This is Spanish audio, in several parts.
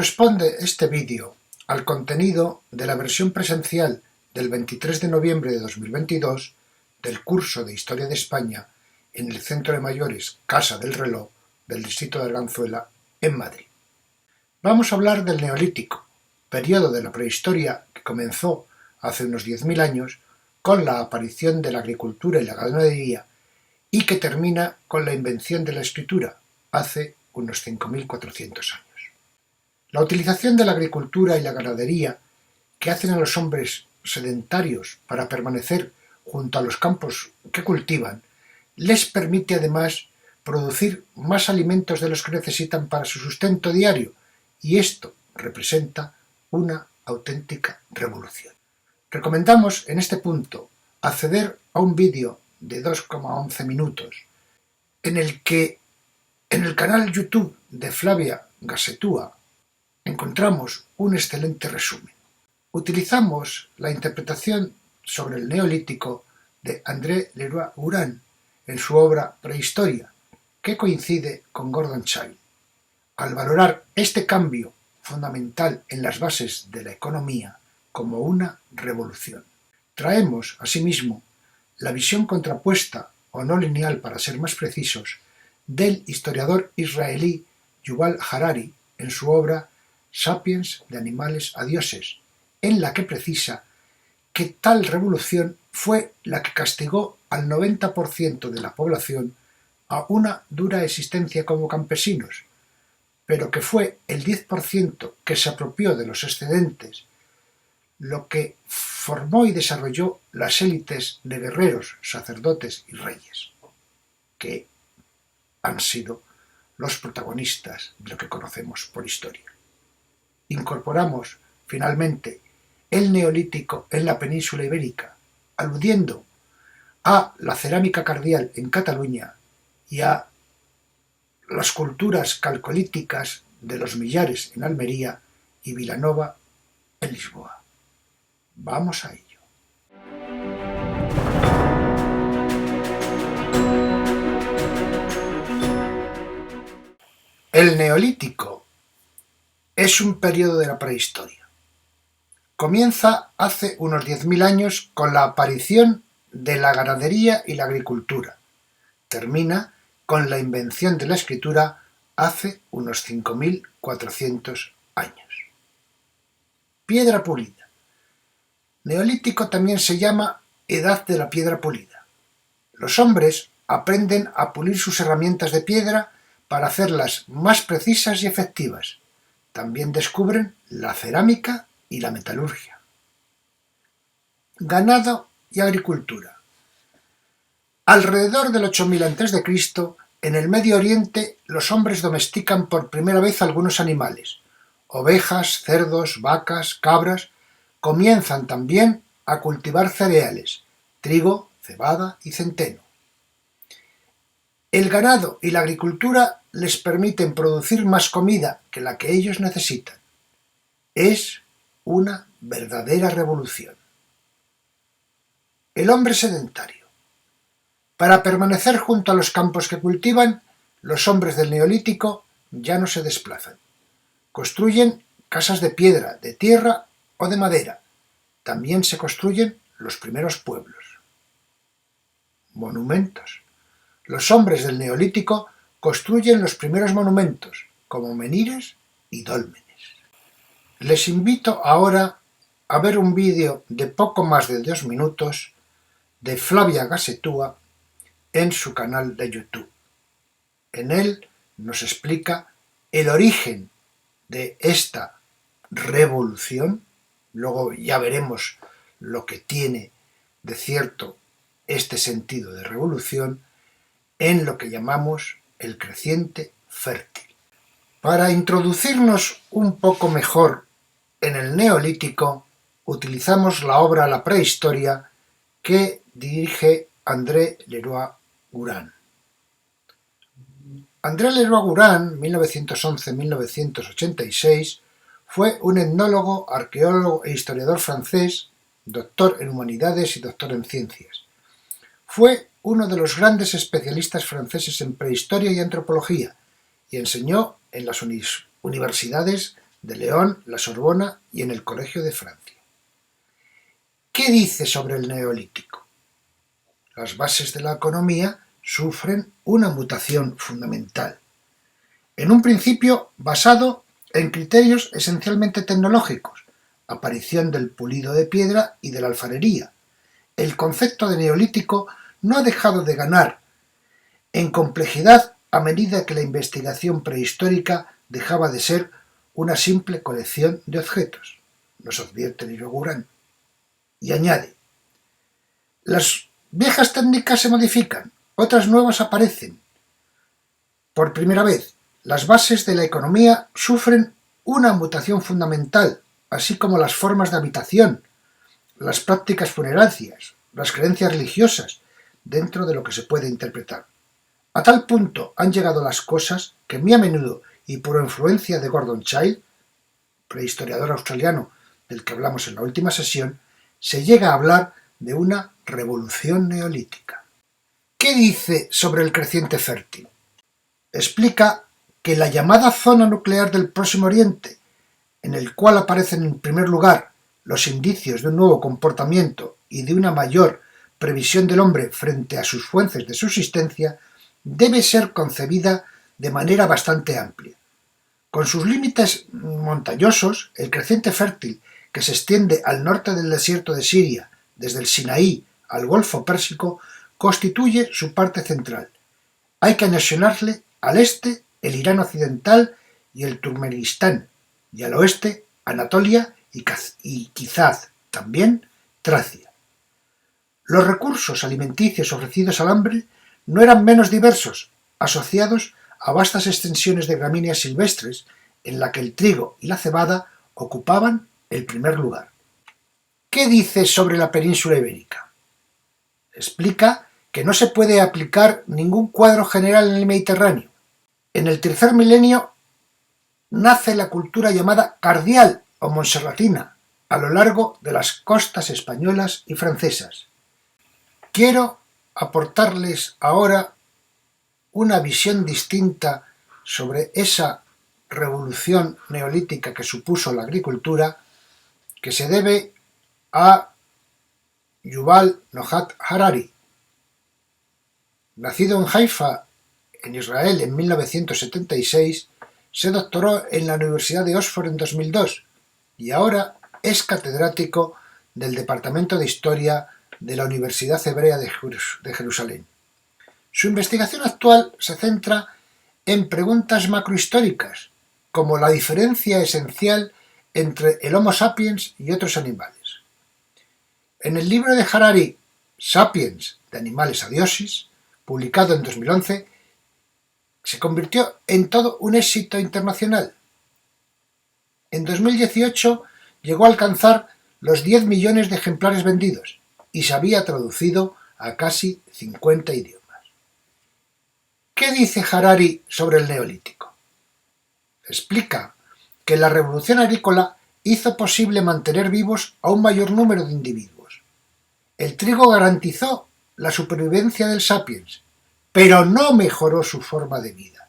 Corresponde este vídeo al contenido de la versión presencial del 23 de noviembre de 2022 del curso de Historia de España en el Centro de Mayores Casa del Reloj del distrito de Arganzuela, en Madrid. Vamos a hablar del Neolítico, periodo de la prehistoria que comenzó hace unos 10.000 años con la aparición de la agricultura y la ganadería y que termina con la invención de la escritura hace unos 5.400 años. La utilización de la agricultura y la ganadería que hacen a los hombres sedentarios para permanecer junto a los campos que cultivan les permite además producir más alimentos de los que necesitan para su sustento diario, y esto representa una auténtica revolución. Recomendamos en este punto acceder a un vídeo de 2,11 minutos en el que en el canal YouTube de Flavia Gasetúa encontramos un excelente resumen. Utilizamos la interpretación sobre el Neolítico de André Leroi-Gourhan en su obra Prehistoria, que coincide con Gordon Childe. Al valorar este cambio fundamental en las bases de la economía como una revolución, traemos asimismo la visión contrapuesta, o no lineal para ser más precisos, del historiador israelí Yuval Harari en su obra Sapiens, de animales a dioses, en la que precisa que tal revolución fue la que castigó al 90% de la población a una dura existencia como campesinos, pero que fue el 10% que se apropió de los excedentes lo que formó y desarrolló las élites de guerreros, sacerdotes y reyes, que han sido los protagonistas de lo que conocemos por historia. Incorporamos, finalmente, el Neolítico en la península ibérica, aludiendo a la cerámica cardial en Cataluña y a las culturas calcolíticas de los Millares en Almería y Vilanova en Lisboa. Vamos a ello. El Neolítico es un periodo de la prehistoria. Comienza hace unos 10.000 años con la aparición de la ganadería y la agricultura. Termina con la invención de la escritura hace unos 5.400 años. Piedra pulida. Neolítico también se llama Edad de la Piedra Pulida. Los hombres aprenden a pulir sus herramientas de piedra para hacerlas más precisas y efectivas. También descubren la cerámica y la metalurgia. Ganado y agricultura. Alrededor del 8000 a.C., en el Medio Oriente, los hombres domestican por primera vez algunos animales. Ovejas, cerdos, vacas, cabras. Comienzan también a cultivar cereales, trigo, cebada y centeno. El ganado y la agricultura les permiten producir más comida que la que ellos necesitan. Es una verdadera revolución. El hombre sedentario. Para permanecer junto a los campos que cultivan, los hombres del Neolítico ya no se desplazan. Construyen casas de piedra, de tierra o de madera. También se construyen los primeros pueblos. Monumentos. Los hombres del Neolítico construyen los primeros monumentos, como menhires y dólmenes. Les invito ahora a ver un vídeo de poco más de 2 minutos de Flavia Gasetúa en su canal de YouTube. En él nos explica el origen de esta revolución. Luego ya veremos lo que tiene de cierto este sentido de revolución en lo que llamamos el creciente fértil. Para introducirnos un poco mejor en el Neolítico, utilizamos la obra La Prehistoria que dirige André Leroi-Gourhan. André Leroi-Gourhan, 1911-1986, fue un etnólogo, arqueólogo e historiador francés, doctor en humanidades y doctor en ciencias. Fue uno de los grandes especialistas franceses en prehistoria y antropología y enseñó en las universidades de León, la Sorbona y en el Colegio de Francia. ¿Qué dice sobre el Neolítico? Las bases de la economía sufren una mutación fundamental. En un principio basado en criterios esencialmente tecnológicos, aparición del pulido de piedra y de la alfarería. El concepto de neolítico no ha dejado de ganar en complejidad a medida que la investigación prehistórica dejaba de ser una simple colección de objetos, nos advierte Liro Gurán. Y añade, las viejas técnicas se modifican, otras nuevas aparecen. Por primera vez, las bases de la economía sufren una mutación fundamental, así como las formas de habitación, las prácticas funerarias, las creencias religiosas, dentro de lo que se puede interpretar. A tal punto han llegado las cosas que muy a menudo, y por influencia de Gordon Childe, prehistoriador australiano del que hablamos en la última sesión, se llega a hablar de una revolución neolítica. ¿Qué dice sobre el creciente fértil? Explica que la llamada zona nuclear del Próximo Oriente, en el cual aparecen en primer lugar los indicios de un nuevo comportamiento y de una mayor previsión del hombre frente a sus fuentes de subsistencia, debe ser concebida de manera bastante amplia. Con sus límites montañosos, el creciente fértil, que se extiende al norte del desierto de Siria, desde el Sinaí al Golfo Pérsico, constituye su parte central. Hay que anexionarle al este el Irán occidental y el Turkmenistán, y al oeste Anatolia y quizás también Tracia. Los recursos alimenticios ofrecidos al hambre no eran menos diversos, asociados a vastas extensiones de gramíneas silvestres, en la que el trigo y la cebada ocupaban el primer lugar. ¿Qué dice sobre la península ibérica? Explica que no se puede aplicar ningún cuadro general en el Mediterráneo. En el tercer milenio nace la cultura llamada cardial o monserratina a lo largo de las costas españolas y francesas. Quiero aportarles ahora una visión distinta sobre esa revolución neolítica que supuso la agricultura, que se debe a Yuval Noah Harari. Nacido en Haifa, en Israel, en 1976, se doctoró en la Universidad de Oxford en 2002 y ahora es catedrático del Departamento de Historia de la Universidad Hebrea de Jerusalén. Su investigación actual se centra en preguntas macrohistóricas, como la diferencia esencial entre el Homo sapiens y otros animales. En el libro de Harari, Sapiens, de animales a dioses, publicado en 2011, se convirtió en todo un éxito internacional. En 2018 llegó a alcanzar los 10 millones de ejemplares vendidos y se había traducido a casi 50 idiomas. ¿Qué dice Harari sobre el Neolítico? Explica que la revolución agrícola hizo posible mantener vivos a un mayor número de individuos. El trigo garantizó la supervivencia del sapiens, pero no mejoró su forma de vida.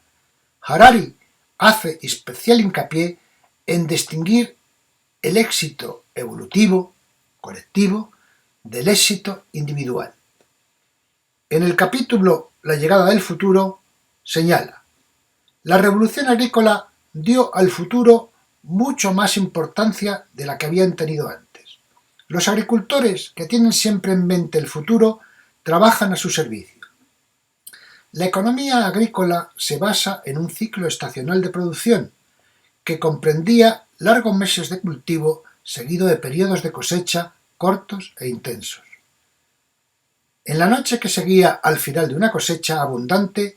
Harari hace especial hincapié en distinguir el éxito evolutivo, colectivo, del éxito individual. En el capítulo La llegada del futuro, señala: la revolución agrícola dio al futuro mucho más importancia de la que habían tenido antes. Los agricultores, que tienen siempre en mente el futuro, trabajan a su servicio. La economía agrícola se basa en un ciclo estacional de producción, que comprendía largos meses de cultivo seguido de periodos de cosecha cortos e intensos. En la noche que seguía al final de una cosecha abundante,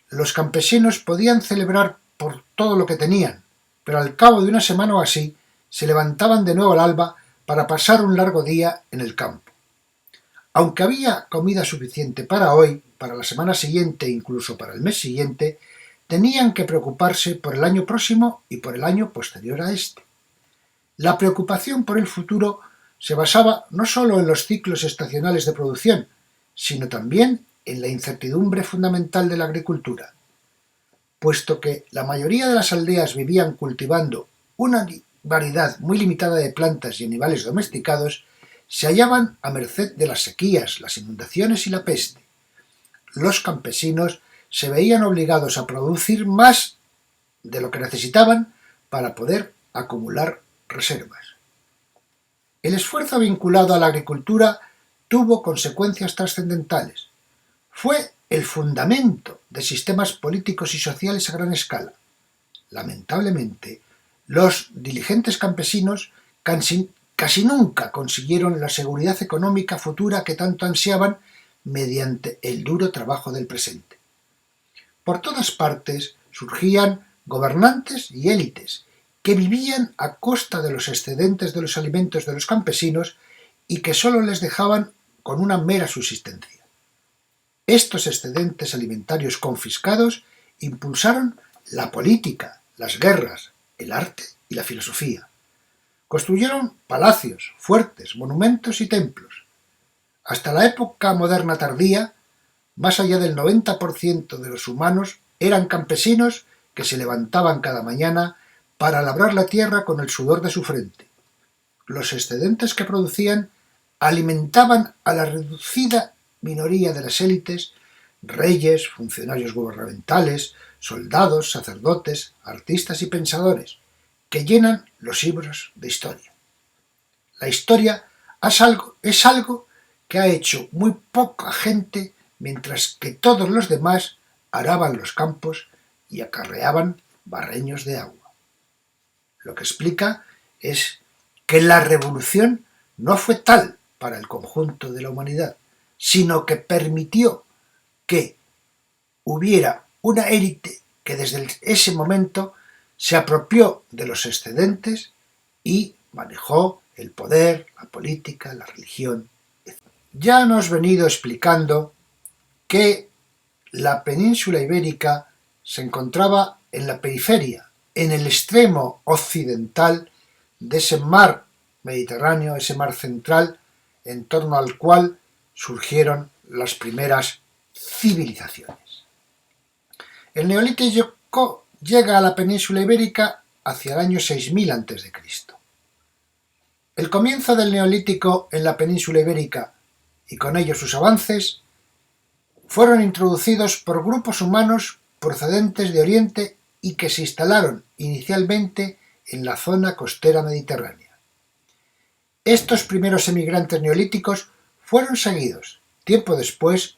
los campesinos podían celebrar por todo lo que tenían, pero al cabo de una semana o así se levantaban de nuevo al alba para pasar un largo día en el campo. Aunque había comida suficiente para hoy, para la semana siguiente e incluso para el mes siguiente, tenían que preocuparse por el año próximo y por el año posterior a este. La preocupación por el futuro se basaba no solo en los ciclos estacionales de producción, sino también en la incertidumbre fundamental de la agricultura. Puesto que la mayoría de las aldeas vivían cultivando una variedad muy limitada de plantas y animales domesticados se hallaban a merced de las sequías, las inundaciones y la peste. Los campesinos se veían obligados a producir más de lo que necesitaban para poder acumular reservas. El esfuerzo vinculado a la agricultura tuvo consecuencias trascendentales. Fue el fundamento de sistemas políticos y sociales a gran escala. Lamentablemente, los diligentes campesinos casi nunca consiguieron la seguridad económica futura que tanto ansiaban mediante el duro trabajo del presente. Por todas partes surgían gobernantes y élites que vivían a costa de los excedentes de los alimentos de los campesinos y que sólo les dejaban con una mera subsistencia. Estos excedentes alimentarios confiscados impulsaron la política, las guerras, el arte y la filosofía. Construyeron palacios, fuertes, monumentos y templos. Hasta la época moderna tardía, más allá del 90% de los humanos eran campesinos que se levantaban cada mañana para labrar la tierra con el sudor de su frente. Los excedentes que producían alimentaban a la reducida minoría de las élites, reyes, funcionarios gubernamentales, soldados, sacerdotes, artistas y pensadores, que llenan los libros de historia. La historia es algo que ha hecho muy poca gente, mientras que todos los demás araban los campos y acarreaban barreños de agua. Lo que explica es que la revolución no fue tal para el conjunto de la humanidad, sino que permitió que hubiera una élite que desde ese momento se apropió de los excedentes y manejó el poder, la política, la religión, etc. Ya nos he venido explicando que la península ibérica se encontraba en la periferia, en el extremo occidental de ese mar Mediterráneo, ese mar central, en torno al cual surgieron las primeras civilizaciones. El Neolítico llega a la península ibérica hacia el año 6000 a.C. El comienzo del Neolítico en la península ibérica, y con ello sus avances, fueron introducidos por grupos humanos procedentes de Oriente y que se instalaron inicialmente en la zona costera mediterránea. Estos primeros emigrantes neolíticos fueron seguidos, tiempo después,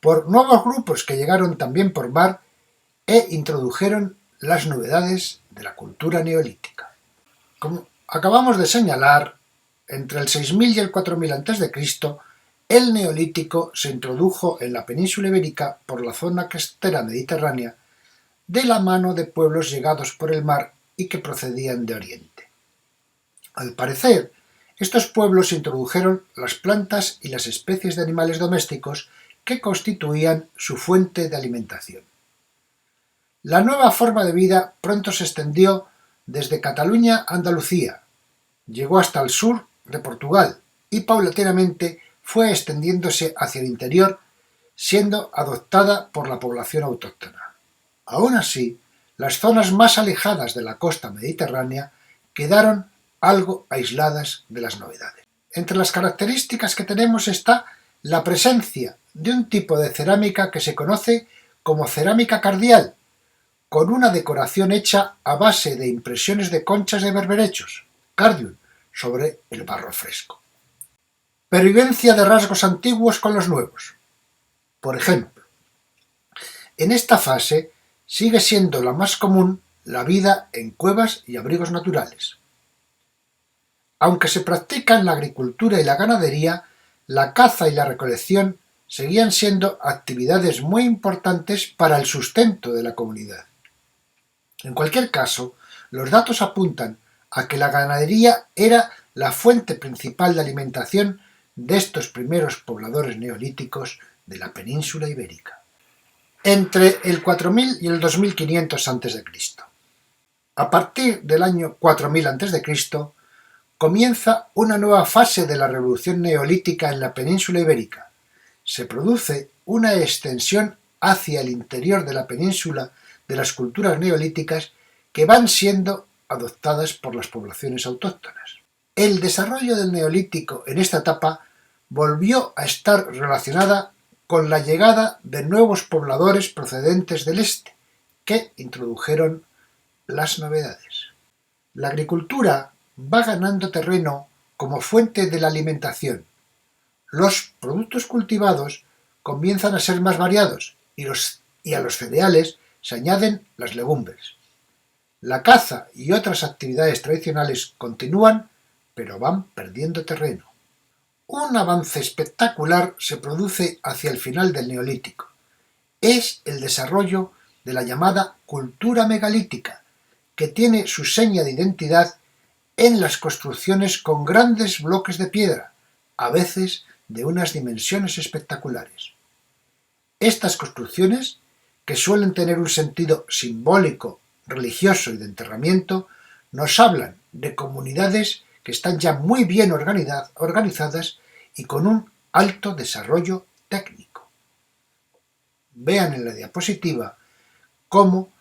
por nuevos grupos que llegaron también por mar e introdujeron las novedades de la cultura neolítica. Como acabamos de señalar, entre el 6000 y el 4000 a.C., el Neolítico se introdujo en la península ibérica por la zona costera mediterránea de la mano de pueblos llegados por el mar y que procedían de Oriente. Al parecer, estos pueblos introdujeron las plantas y las especies de animales domésticos que constituían su fuente de alimentación. La nueva forma de vida pronto se extendió desde Cataluña a Andalucía, llegó hasta el sur de Portugal y paulatinamente fue extendiéndose hacia el interior, siendo adoptada por la población autóctona. Aún así, las zonas más alejadas de la costa mediterránea quedaron algo aisladas de las novedades. Entre las características que tenemos está la presencia de un tipo de cerámica que se conoce como cerámica cardial, con una decoración hecha a base de impresiones de conchas de berberechos, cardium, sobre el barro fresco. Pervivencia de rasgos antiguos con los nuevos. Por ejemplo, en esta fase sigue siendo la más común la vida en cuevas y abrigos naturales. Aunque se practican la agricultura y la ganadería, la caza y la recolección seguían siendo actividades muy importantes para el sustento de la comunidad. En cualquier caso, los datos apuntan a que la ganadería era la fuente principal de alimentación de estos primeros pobladores neolíticos de la península ibérica. Entre el 4000 y el 2500 a.C. A partir del año 4000 a.C., comienza una nueva fase de la revolución neolítica en la península ibérica. Se produce una extensión hacia el interior de la península de las culturas neolíticas que van siendo adoptadas por las poblaciones autóctonas. El desarrollo del Neolítico en esta etapa volvió a estar relacionada con la llegada de nuevos pobladores procedentes del este, que introdujeron las novedades. La agricultura va ganando terreno como fuente de la alimentación. Los productos cultivados comienzan a ser más variados y a los cereales se añaden las legumbres. La caza y otras actividades tradicionales continúan, pero van perdiendo terreno. Un avance espectacular se produce hacia el final del Neolítico. Es el desarrollo de la llamada cultura megalítica, que tiene su seña de identidad en las construcciones con grandes bloques de piedra, a veces de unas dimensiones espectaculares. Estas construcciones, que suelen tener un sentido simbólico, religioso y de enterramiento, nos hablan de comunidades que están ya muy bien organizadas y con un alto desarrollo técnico. Vean en la diapositiva cómo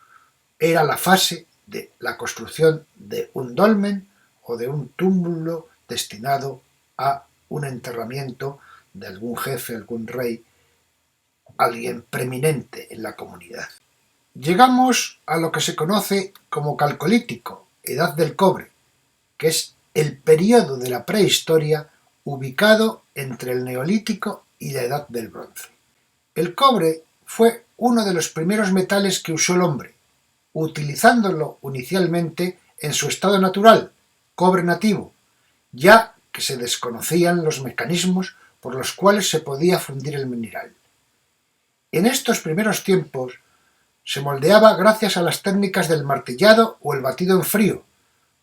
era la fase de la construcción de un dolmen o de un túmulo destinado a un enterramiento de algún jefe, algún rey, alguien preeminente en la comunidad. Llegamos a lo que se conoce como Calcolítico, Edad del Cobre, que es el período de la prehistoria ubicado entre el Neolítico y la Edad del Bronce. El cobre fue uno de los primeros metales que usó el hombre, utilizándolo inicialmente en su estado natural, cobre nativo, ya que se desconocían los mecanismos por los cuales se podía fundir el mineral. En estos primeros tiempos se moldeaba gracias a las técnicas del martillado o el batido en frío,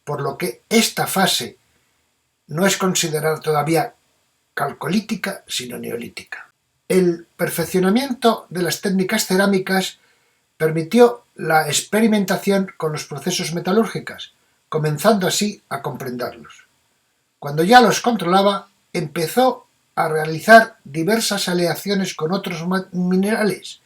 por lo que esta fase no es considerada todavía calcolítica, sino neolítica. El perfeccionamiento de las técnicas cerámicas permitió la experimentación con los procesos metalúrgicos, comenzando así a comprenderlos. Cuando ya los controlaba, empezó a realizar diversas aleaciones con otros minerales,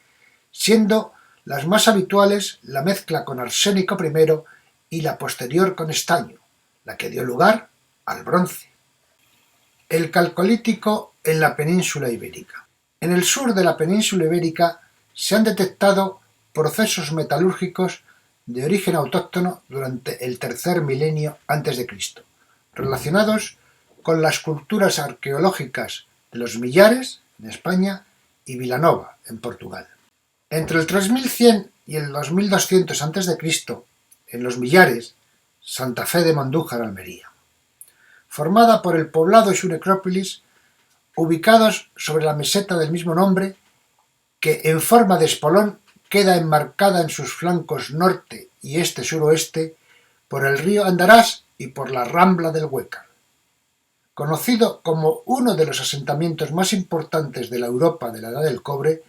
siendo las más habituales la mezcla con arsénico primero y la posterior con estaño, la que dio lugar al bronce. El calcolítico en la península ibérica. En el sur de la península ibérica se han detectado procesos metalúrgicos de origen autóctono durante el tercer milenio a.C., relacionados con las culturas arqueológicas de los Millares, en España, y Vilanova, en Portugal. Entre el 3100 y el 2200 a.C., en los Millares, Santa Fe de Mondújar, Almería. Formada por el poblado y su necrópolis, ubicados sobre la meseta del mismo nombre, que en forma de espolón queda enmarcada en sus flancos norte y este-suroeste por el río Andarás y por la rambla del Huécar. Conocido como uno de los asentamientos más importantes de la Europa de la Edad del Cobre,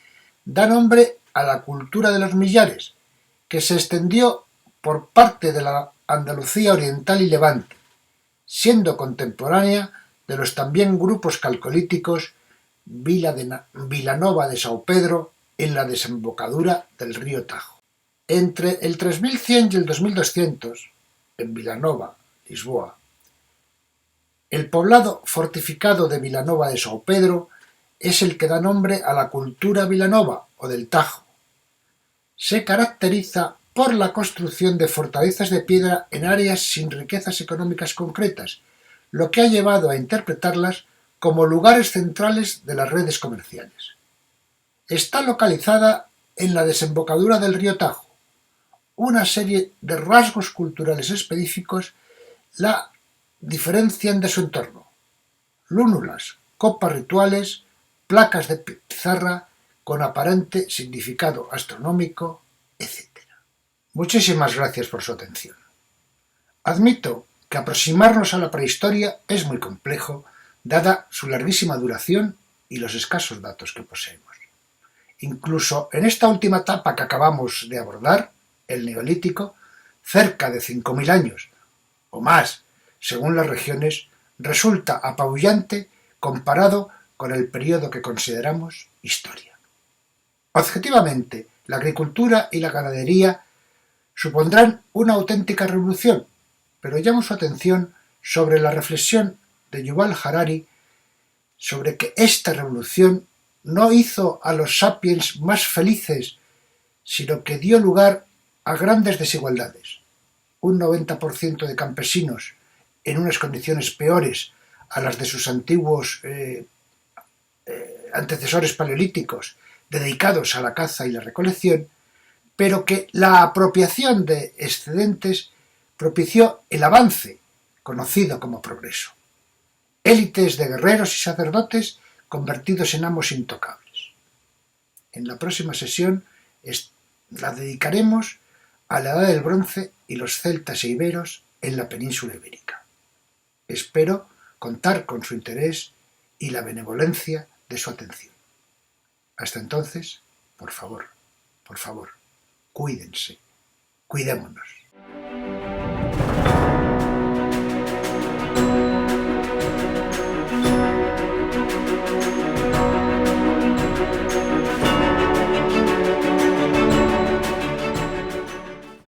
da nombre a la cultura de los Millares, que se extendió por parte de la Andalucía oriental y Levante, siendo contemporánea de los también grupos calcolíticos Vilanova de São Pedro en la desembocadura del río Tajo. Entre el 3100 y el 2200, en Vilanova, Lisboa, el poblado fortificado de Vilanova de São Pedro es el que da nombre a la cultura Vilanova o del Tajo. Se caracteriza por la construcción de fortalezas de piedra en áreas sin riquezas económicas concretas, lo que ha llevado a interpretarlas como lugares centrales de las redes comerciales. Está localizada en la desembocadura del río Tajo. Una serie de rasgos culturales específicos la diferencian de su entorno: lúnulas, copas rituales, placas de pizarra con aparente significado astronómico, etc. Muchísimas gracias por su atención. Admito que aproximarnos a la prehistoria es muy complejo, dada su larguísima duración y los escasos datos que poseemos. Incluso en esta última etapa que acabamos de abordar, el Neolítico, cerca de 5.000 años o más, según las regiones, resulta apabullante comparado con el periodo que consideramos historia. Objetivamente, la agricultura y la ganadería supondrán una auténtica revolución, pero llamo su atención sobre la reflexión de Yuval Harari sobre que esta revolución no hizo a los sapiens más felices, sino que dio lugar a grandes desigualdades. Un 90% de campesinos en unas condiciones peores a las de sus antiguos antecesores paleolíticos dedicados a la caza y la recolección, pero que la apropiación de excedentes propició el avance conocido como progreso. Élites de guerreros y sacerdotes convertidos en amos intocables. En la próxima sesión la dedicaremos a la Edad del Bronce y los celtas e iberos en la península ibérica. Espero contar con su interés y la benevolencia de su atención. Hasta entonces, por favor, cuídense, cuidémonos.